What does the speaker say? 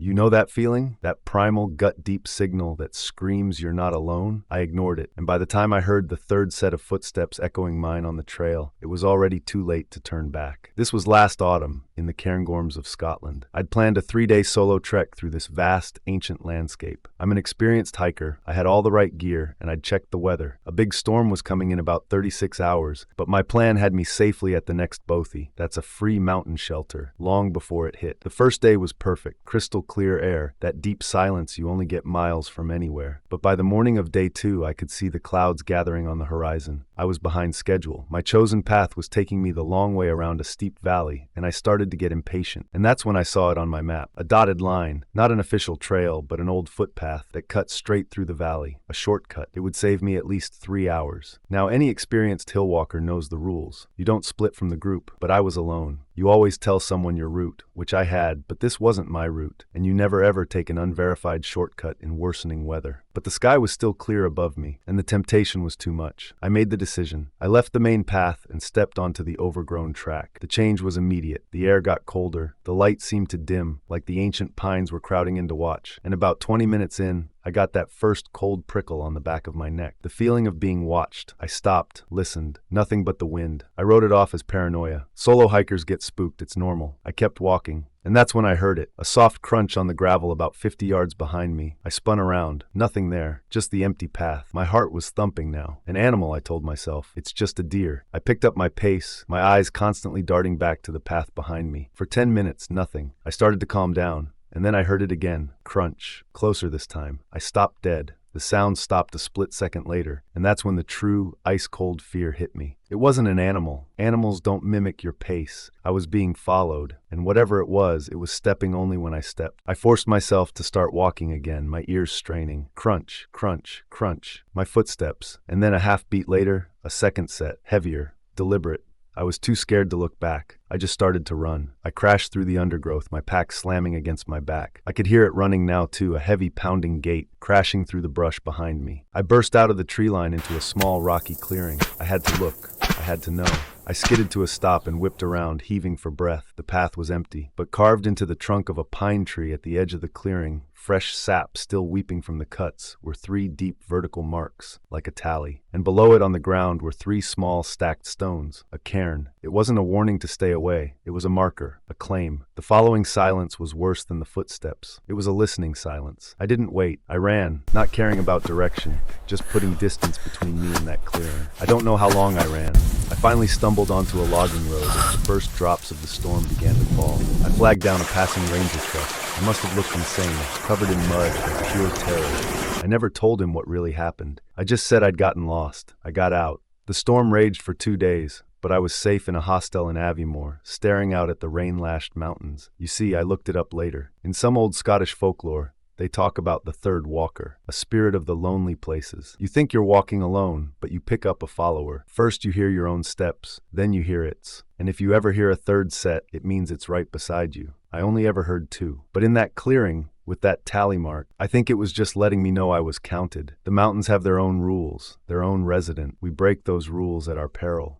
You know that feeling? That primal, gut-deep signal that screams you're not alone? I ignored it, and by the time I heard the third set of footsteps echoing mine on the trail, it was already too late to turn back. This was last autumn, in the Cairngorms of Scotland. I'd planned a 3-day solo trek through this vast, ancient landscape. I'm an experienced hiker, I had all the right gear, and I'd checked the weather. A big storm was coming in about 36 hours, but my plan had me safely at the next bothy. That's a free mountain shelter, long before it hit. The first day was perfect, crystal clear air, that deep silence you only get miles from anywhere. But by the morning of day 2, I could see the clouds gathering on the horizon. I was behind schedule. My chosen path was taking me the long way around a steep valley, and I started to get impatient. And that's when I saw it on my map. A dotted line, not an official trail, but an old footpath that cut straight through the valley. A shortcut. It would save me at least 3 hours. Now, any experienced hill walker knows the rules. You don't split from the group, but I was alone. You always tell someone your route, which I had, but this wasn't my route, and you never ever take an unverified shortcut in worsening weather. But the sky was still clear above me, and the temptation was too much. I made the decision. I left the main path and stepped onto the overgrown track. The change was immediate. The air got colder, the light seemed to dim, like the ancient pines were crowding in to watch, and about 20 minutes in, I got that first cold prickle on the back of my neck. The feeling of being watched. I stopped, listened. Nothing but the wind. I wrote it off as paranoia. Solo hikers get spooked, it's normal. I kept walking. And that's when I heard it. A soft crunch on the gravel about 50 yards behind me. I spun around. Nothing there. Just the empty path. My heart was thumping now. An animal, I told myself. It's just a deer. I picked up my pace, my eyes constantly darting back to the path behind me. For 10 minutes, nothing. I started to calm down. And then I heard it again. Crunch. Closer this time. I stopped dead. The sound stopped a split second later, and that's when the true, ice-cold fear hit me. It wasn't an animal. Animals don't mimic your pace. I was being followed, and whatever it was stepping only when I stepped. I forced myself to start walking again, my ears straining. Crunch, crunch, crunch. My footsteps, and then a half beat later, a second set, heavier, deliberate. I was too scared to look back. I just started to run. I crashed through the undergrowth, my pack slamming against my back. I could hear it running now too, a heavy pounding gait, crashing through the brush behind me. I burst out of the tree line into a small rocky clearing. I had to look. I had to know. I skidded to a stop and whipped around, heaving for breath. The path was empty, but carved into the trunk of a pine tree at the edge of the clearing, fresh sap still weeping from the cuts, were 3 deep vertical marks, like a tally. And below it on the ground were 3 small stacked stones, a cairn. It wasn't a warning to stay away. It was a marker, a claim. The following silence was worse than the footsteps. It was a listening silence. I didn't wait. I ran, not caring about direction, just putting distance between me and that clearing. I don't know how long I ran. I finally stumbled onto a logging road as the first drops of the storm began to fall. I flagged down a passing ranger truck. I must have looked insane, covered in mud and pure terror. I never told him what really happened. I just said I'd gotten lost. I got out. The storm raged for 2 days, but I was safe in a hostel in Aviemore, staring out at the rain-lashed mountains. You see, I looked it up later. In some old Scottish folklore, they talk about the third walker, a spirit of the lonely places. You think you're walking alone, but you pick up a follower. First you hear your own steps, then you hear its. And if you ever hear a third set, it means it's right beside you. I only ever heard 2. But in that clearing, with that tally mark, I think it was just letting me know I was counted. The mountains have their own rules, their own resident. We break those rules at our peril.